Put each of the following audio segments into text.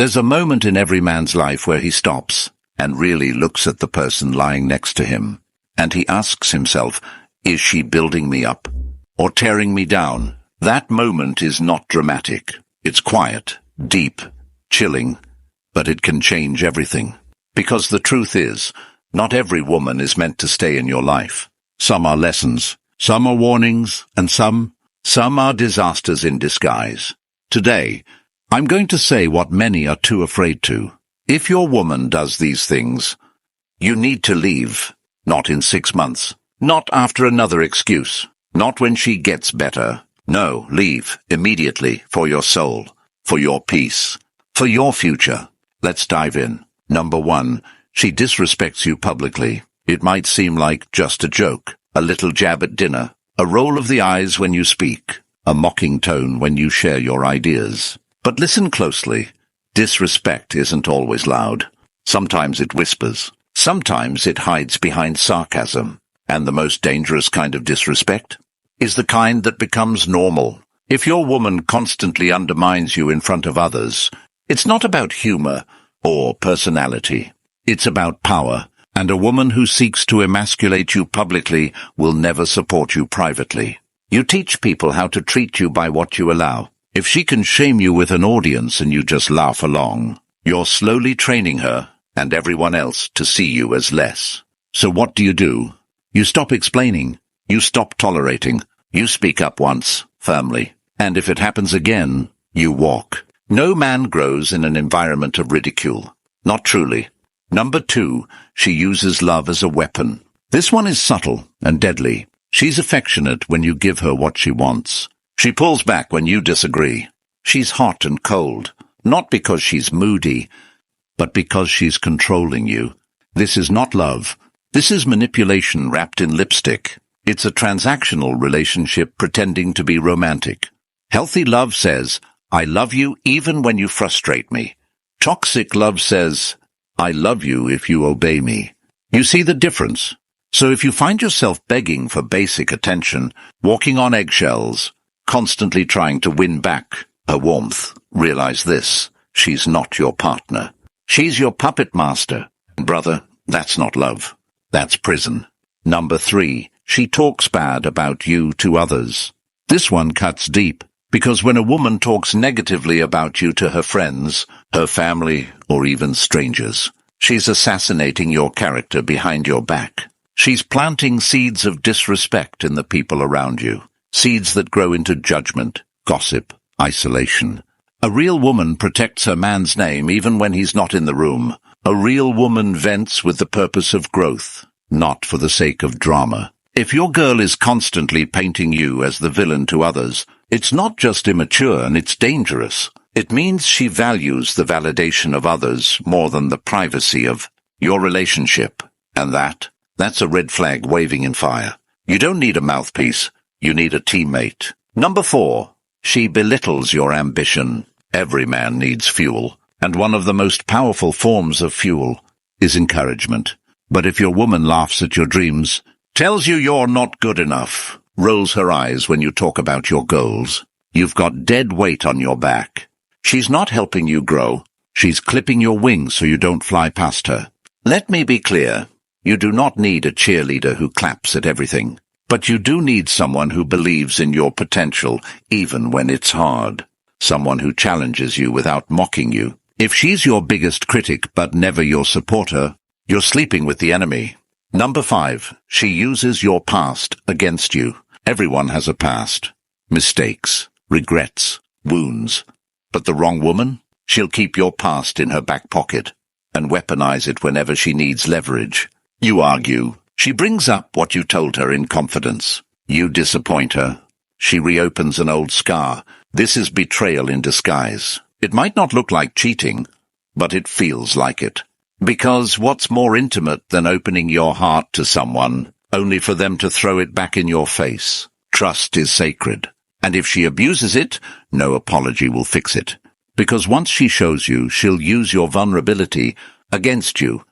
There's a moment in every man's life where he stops and really looks at the person lying next to him, and he asks himself, is she building me up or tearing me down? That moment is not dramatic. It's quiet, deep, chilling, but it can change everything. Because the truth is, not every woman is meant to stay in your life. Some are lessons, some are warnings, and some are disasters in disguise. Today, I'm going to say what many are too afraid to. If your woman does these things, you need to leave. Not in 6 months. Not after another excuse. Not when she gets better. No, leave immediately for your soul, for your peace, for your future. Let's dive in. Number 1, she disrespects you publicly. It might seem like just a joke, a little jab at dinner, a roll of the eyes when you speak, a mocking tone when you share your ideas. But listen closely. Disrespect isn't always loud. Sometimes it whispers. Sometimes it hides behind sarcasm. And the most dangerous kind of disrespect is the kind that becomes normal. If your woman constantly undermines you in front of others, it's not about humor or personality. It's about power, and a woman who seeks to emasculate you publicly will never support you privately. You teach people how to treat you by what you allow. If she can shame you with an audience and you just laugh along, you're slowly training her and everyone else to see you as less. So what do? You stop explaining. You stop tolerating. You speak up once, firmly. And if it happens again, you walk. No man grows in an environment of ridicule. Not truly. Number 2, she uses love as a weapon. This one is subtle and deadly. She's affectionate when you give her what she wants. She pulls back when you disagree. She's hot and cold, not because she's moody, but because she's controlling you. This is not love. This is manipulation wrapped in lipstick. It's a transactional relationship pretending to be romantic. Healthy love says, I love you even when you frustrate me. Toxic love says, I love you if you obey me. You see the difference? So if you find yourself begging for basic attention, walking on eggshells, constantly trying to win back her warmth, realize this: she's not your partner. She's your puppet master. And brother, that's not love. That's prison. Number 3, she talks bad about you to others. This one cuts deep, because when a woman talks negatively about you to her friends, her family, or even strangers, she's assassinating your character behind your back. She's planting seeds of disrespect in the people around you, seeds that grow into judgment, gossip, isolation. A real woman protects her man's name even when he's not in the room. A real woman vents with the purpose of growth, not for the sake of drama. If your girl is constantly painting you as the villain to others, it's not just immature and it's dangerous. It means she values the validation of others more than the privacy of your relationship. And that's a red flag waving in fire. You don't need a mouthpiece. You need a teammate. Number 4, she belittles your ambition. Every man needs fuel, and one of the most powerful forms of fuel is encouragement. But if your woman laughs at your dreams, tells you you're not good enough, rolls her eyes when you talk about your goals, you've got dead weight on your back. She's not helping you grow. She's clipping your wings so you don't fly past her. Let me be clear. You do not need a cheerleader who claps at everything. But you do need someone who believes in your potential, even when it's hard. Someone who challenges you without mocking you. If she's your biggest critic but never your supporter, you're sleeping with the enemy. Number 5, she uses your past against you. Everyone has a past. Mistakes, regrets, wounds. But the wrong woman? She'll keep your past in her back pocket and weaponize it whenever she needs leverage. You argue. She brings up what you told her in confidence. You disappoint her. She reopens an old scar. This is betrayal in disguise. It might not look like cheating, but it feels like it. Because what's more intimate than opening your heart to someone, only for them to throw it back in your face? Trust is sacred. And if she abuses it, no apology will fix it. Because once she shows you, she'll use your vulnerability against you.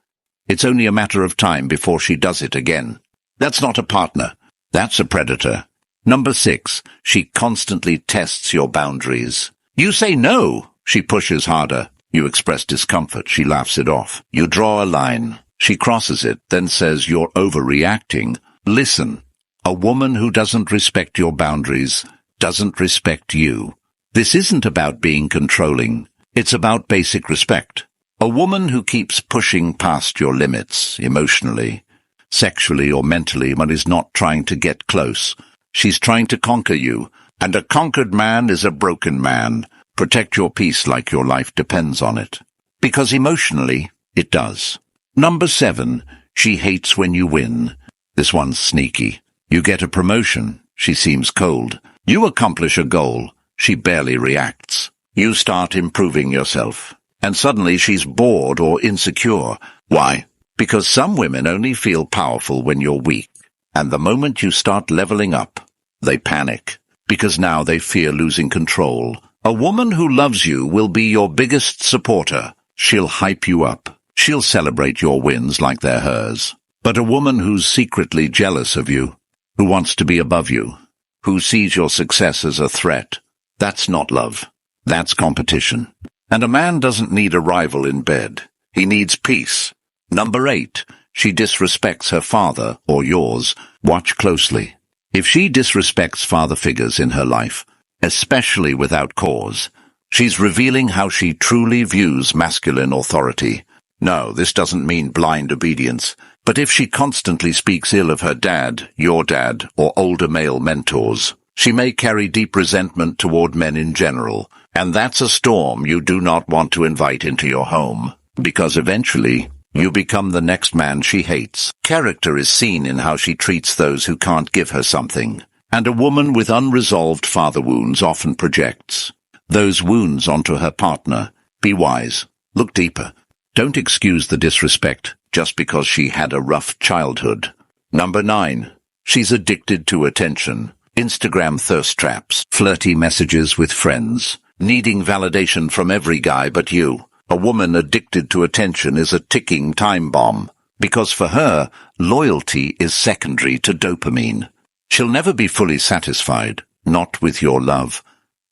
It's only a matter of time before she does it again. That's not a partner. That's a predator. Number 6, she constantly tests your boundaries. You say no, she pushes harder. You express discomfort. She laughs it off. You draw a line. She crosses it, then says you're overreacting. Listen. A woman who doesn't respect your boundaries doesn't respect you. This isn't about being controlling. It's about basic respect. A woman who keeps pushing past your limits, emotionally, sexually or mentally, but is not trying to get close. She's trying to conquer you. And a conquered man is a broken man. Protect your peace like your life depends on it. Because emotionally, it does. Number 7, she hates when you win. This one's sneaky. You get a promotion. She seems cold. You accomplish a goal. She barely reacts. You start improving yourself. And suddenly she's bored or insecure. Why? Because some women only feel powerful when you're weak. And the moment you start leveling up, they panic. Because now they fear losing control. A woman who loves you will be your biggest supporter. She'll hype you up. She'll celebrate your wins like they're hers. But a woman who's secretly jealous of you, who wants to be above you, who sees your success as a threat, that's not love. That's competition. And a man doesn't need a rival in bed. He needs peace. Number 8, she disrespects her father or yours. Watch closely. If she disrespects father figures in her life, especially without cause, she's revealing how she truly views masculine authority. No, this doesn't mean blind obedience. But if she constantly speaks ill of her dad, your dad, or older male mentors, she may carry deep resentment toward men in general. And that's a storm you do not want to invite into your home. Because eventually, you become the next man she hates. Character is seen in how she treats those who can't give her something. And a woman with unresolved father wounds often projects those wounds onto her partner. Be wise. Look deeper. Don't excuse the disrespect just because she had a rough childhood. Number 9. She's addicted to attention. Instagram thirst traps, flirty messages with friends, needing validation from every guy but you. A woman addicted to attention is a ticking time bomb, because for her, loyalty is secondary to dopamine. She'll never be fully satisfied, not with your love,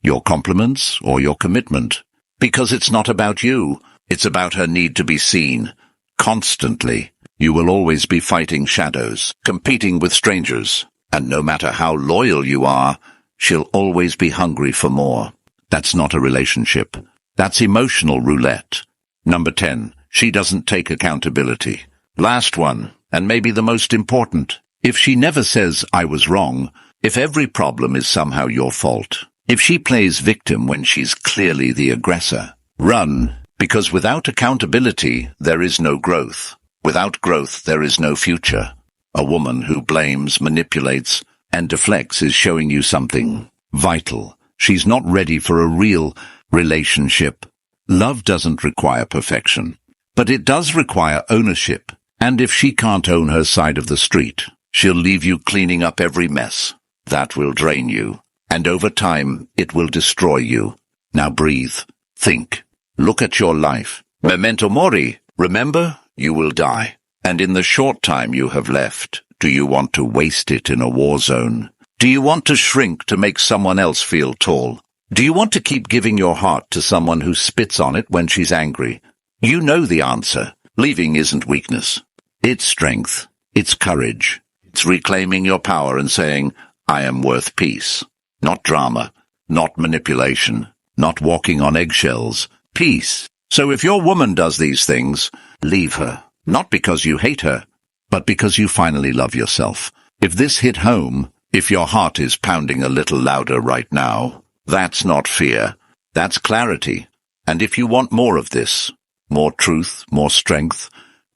your compliments, or your commitment, because it's not about you. It's about her need to be seen. Constantly, you will always be fighting shadows, competing with strangers, and no matter how loyal you are, she'll always be hungry for more. That's not a relationship. That's emotional roulette. Number 10, she doesn't take accountability. Last one, and maybe the most important. If she never says, I was wrong, if every problem is somehow your fault, if she plays victim when she's clearly the aggressor, run. Because without accountability, there is no growth. Without growth, there is no future. A woman who blames, manipulates, and deflects is showing you something vital. She's not ready for a real relationship. Love doesn't require perfection, but it does require ownership. And if she can't own her side of the street, she'll leave you cleaning up every mess. That will drain you, and over time, it will destroy you. Now breathe, think. Look at your life. Memento Mori. Remember, you will die. And in the short time you have left, do you want to waste it in a war zone? Do you want to shrink to make someone else feel tall? Do you want to keep giving your heart to someone who spits on it when she's angry? You know the answer. Leaving isn't weakness. It's strength. It's courage. It's reclaiming your power and saying, I am worth peace. Not drama. Not manipulation. Not walking on eggshells. Peace. So if your woman does these things, leave her. Not because you hate her, but because you finally love yourself. If this hit home, if your heart is pounding a little louder right now, that's not fear. That's clarity. And if you want more of this, more truth, more strength,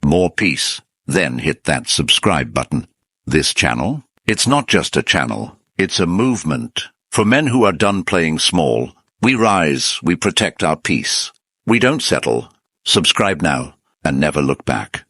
more peace, then hit that subscribe button. This channel, it's not just a channel. It's a movement. For men who are done playing small, we rise, we protect our peace. We don't settle. Subscribe now and never look back.